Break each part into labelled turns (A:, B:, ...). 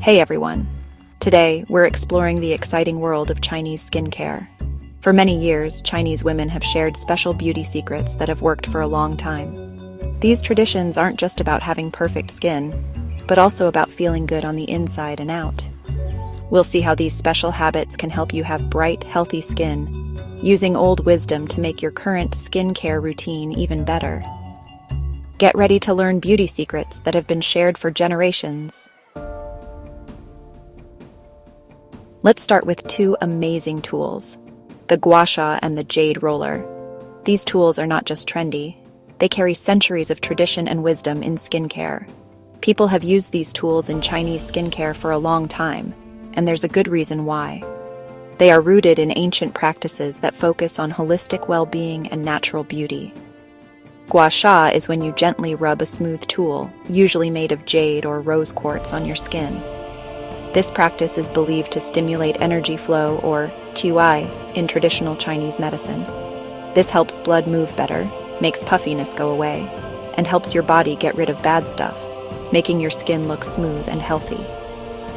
A: Hey everyone! Today, we're exploring the exciting world of Chinese skincare. For many years, Chinese women have shared special beauty secrets that have worked for a long time. These traditions aren't just about having perfect skin, but also about feeling good on the inside and out. We'll see how these special habits can help you have bright, healthy skin, using old wisdom to make your current skincare routine even better. Get ready to learn beauty secrets that have been shared for generations. Let's start with two amazing tools, the gua sha and the jade roller. These tools are not just trendy, they carry centuries of tradition and wisdom in skincare. People have used these tools in Chinese skincare for a long time, and there's a good reason why. They are rooted in ancient practices that focus on holistic well-being and natural beauty. Gua sha is when you gently rub a smooth tool, usually made of jade or rose quartz, on your skin. This practice is believed to stimulate energy flow, or qi, in traditional Chinese medicine. This helps blood move better, makes puffiness go away, and helps your body get rid of bad stuff, making your skin look smooth and healthy.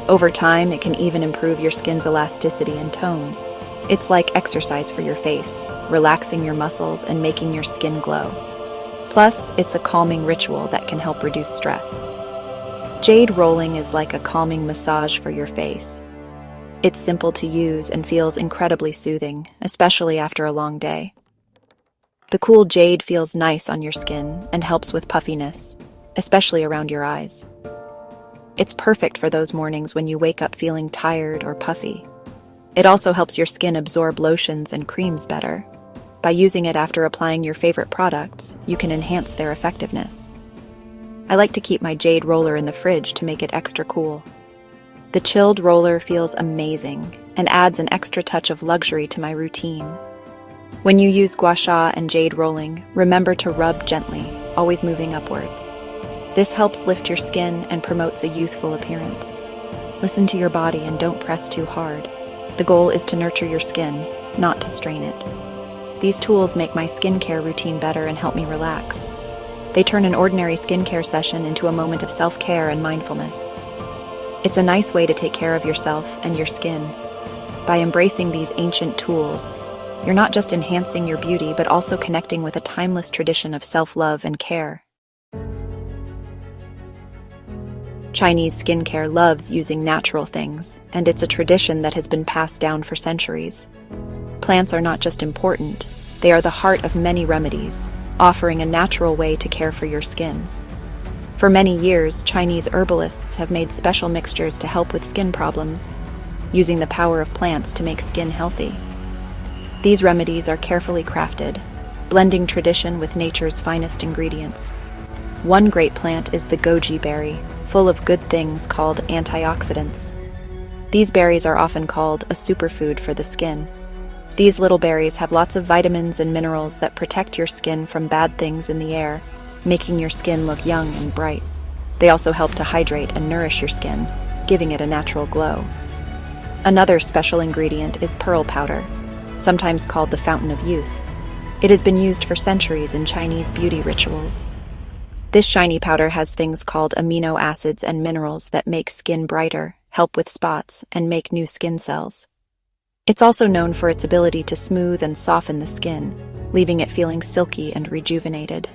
A: Over time, it can even improve your skin's elasticity and tone. It's like exercise for your face, relaxing your muscles and making your skin glow. Plus, it's a calming ritual that can help reduce stress. Jade rolling is like a calming massage for your face. It's simple to use and feels incredibly soothing, especially after a long day. The cool jade feels nice on your skin and helps with puffiness, especially around your eyes. It's perfect for those mornings when you wake up feeling tired or puffy. It also helps your skin absorb lotions and creams better. By using it after applying your favorite products, you can enhance their effectiveness. I like to keep my jade roller in the fridge to make it extra cool. The chilled roller feels amazing and adds an extra touch of luxury to my routine. When you use gua sha and jade rolling, remember to rub gently, always moving upwards. This helps lift your skin and promotes a youthful appearance. Listen to your body and don't press too hard. The goal is to nurture your skin, not to strain it. These tools make my skincare routine better and help me relax. They turn an ordinary skincare session into a moment of self-care and mindfulness. It's a nice way to take care of yourself and your skin. By embracing these ancient tools, you're not just enhancing your beauty, but also connecting with a timeless tradition of self-love and care. Chinese skincare loves using natural things, and it's a tradition that has been passed down for centuries. Plants are not just important, they are the heart of many remedies, offering a natural way to care for your skin. For many years, Chinese herbalists have made special mixtures to help with skin problems, using the power of plants to make skin healthy. These remedies are carefully crafted, blending tradition with nature's finest ingredients. One great plant is the goji berry, full of good things called antioxidants. These berries are often called a superfood for the skin. These little berries have lots of vitamins and minerals that protect your skin from bad things in the air, making your skin look young and bright. They also help to hydrate and nourish your skin, giving it a natural glow. Another special ingredient is pearl powder, sometimes called the fountain of youth. It has been used for centuries in Chinese beauty rituals. This shiny powder has things called amino acids and minerals that make skin brighter, help with spots, and make new skin cells. It's also known for its ability to smooth and soften the skin, leaving it feeling silky and rejuvenated.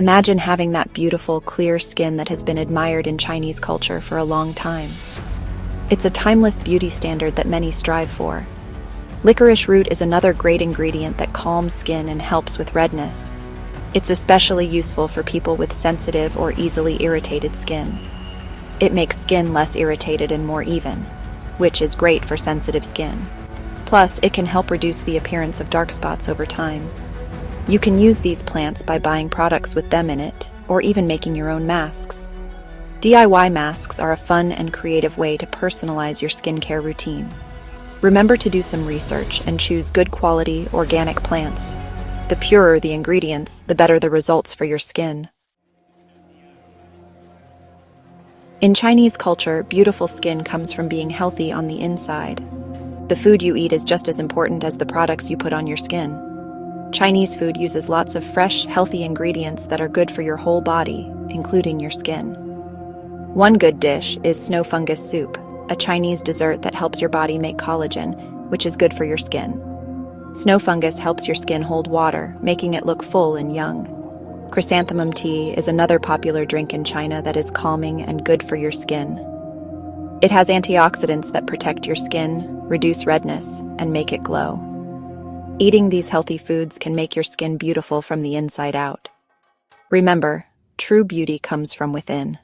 A: Imagine having that beautiful, clear skin that has been admired in Chinese culture for a long time. It's a timeless beauty standard that many strive for. Licorice root is another great ingredient that calms skin and helps with redness. It's especially useful for people with sensitive or easily irritated skin. It makes skin less irritated and more even, which is great for sensitive skin. Plus, it can help reduce the appearance of dark spots over time. You can use these plants by buying products with them in it, or even making your own masks. DIY masks are a fun and creative way to personalize your skincare routine. Remember to do some research and choose good quality, organic plants. The purer the ingredients, the better the results for your skin. In Chinese culture, beautiful skin comes from being healthy on the inside. The food you eat is just as important as the products you put on your skin. Chinese food uses lots of fresh, healthy ingredients that are good for your whole body, including your skin. One good dish is snow fungus soup, a Chinese dessert that helps your body make collagen, which is good for your skin. Snow fungus helps your skin hold water, making it look full and young. Chrysanthemum tea is another popular drink in China that is calming and good for your skin. It has antioxidants that protect your skin, reduce redness, and make it glow. Eating these healthy foods can make your skin beautiful from the inside out. Remember, true beauty comes from within.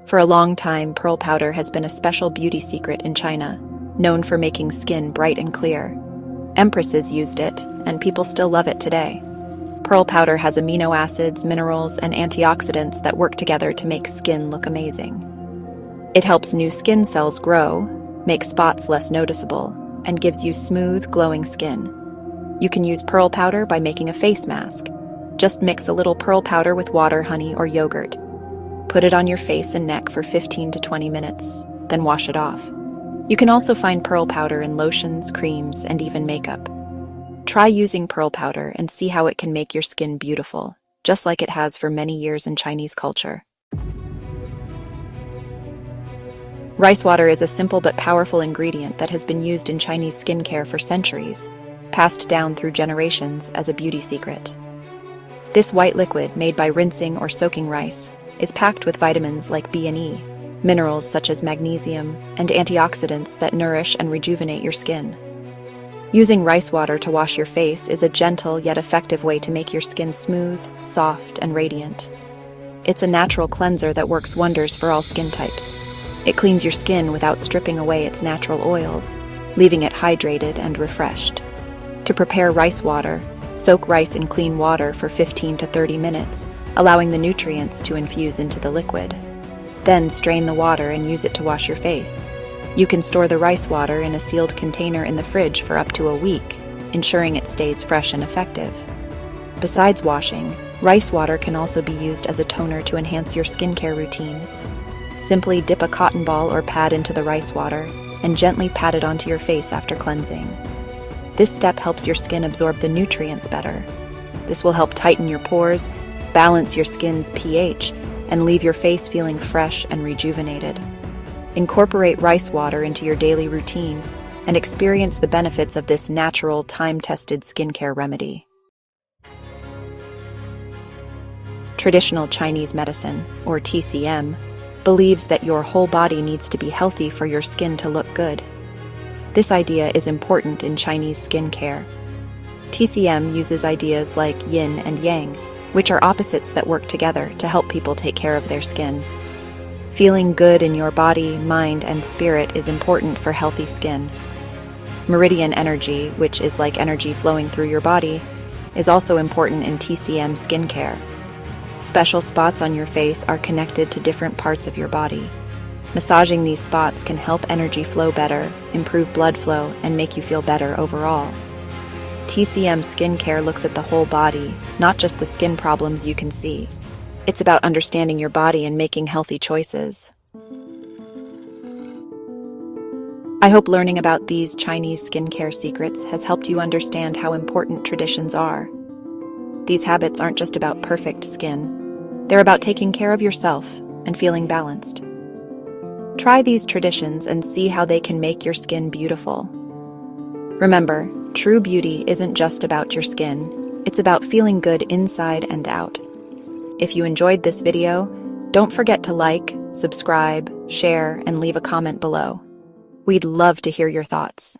A: For a long time, pearl powder has been a special beauty secret in China, known for making skin bright and clear. Empresses used it, and people still love it today. Pearl powder has amino acids, minerals, and antioxidants that work together to make skin look amazing. It helps new skin cells grow, makes spots less noticeable, and gives you smooth, glowing skin. You can use pearl powder by making a face mask. Just mix a little pearl powder with water, honey, or yogurt. Put it on your face and neck for 15 to 20 minutes, then wash it off. You can also find pearl powder in lotions, creams, and even makeup. Try using pearl powder and see how it can make your skin beautiful, just like it has for many years in Chinese culture. Rice water is a simple but powerful ingredient that has been used in Chinese skincare for centuries, passed down through generations as a beauty secret. This white liquid, made by rinsing or soaking rice, is packed with vitamins like B and E, minerals such as magnesium, and antioxidants that nourish and rejuvenate your skin. Using rice water to wash your face is a gentle yet effective way to make your skin smooth, soft, and radiant. It's a natural cleanser that works wonders for all skin types. It cleans your skin without stripping away its natural oils, leaving it hydrated and refreshed. To prepare rice water, soak rice in clean water for 15 to 30 minutes, allowing the nutrients to infuse into the liquid. Then strain the water and use it to wash your face. You can store the rice water in a sealed container in the fridge for up to a week, ensuring it stays fresh and effective. Besides washing, rice water can also be used as a toner to enhance your skincare routine. Simply dip a cotton ball or pad into the rice water and gently pat it onto your face after cleansing. This step helps your skin absorb the nutrients better. This will help tighten your pores, balance your skin's pH, and leave your face feeling fresh and rejuvenated. Incorporate rice water into your daily routine and experience the benefits of this natural, time-tested skincare remedy. Traditional Chinese medicine, or TCM, believes that your whole body needs to be healthy for your skin to look good. This idea is important in Chinese skincare. TCM uses ideas like yin and yang, which are opposites that work together to help people take care of their skin. Feeling good in your body, mind, and spirit is important for healthy skin. Meridian energy, which is like energy flowing through your body, is also important in TCM skincare. Special spots on your face are connected to different parts of your body. Massaging these spots can help energy flow better, improve blood flow, and make you feel better overall. TCM skincare looks at the whole body, not just the skin problems you can see. It's about understanding your body and making healthy choices. I hope learning about these Chinese skincare secrets has helped you understand how important traditions are. These habits aren't just about perfect skin. They're about taking care of yourself and feeling balanced. Try these traditions and see how they can make your skin beautiful. Remember, true beauty isn't just about your skin. It's about feeling good inside and out. If you enjoyed this video, don't forget to like, subscribe, share, and leave a comment below. We'd love to hear your thoughts.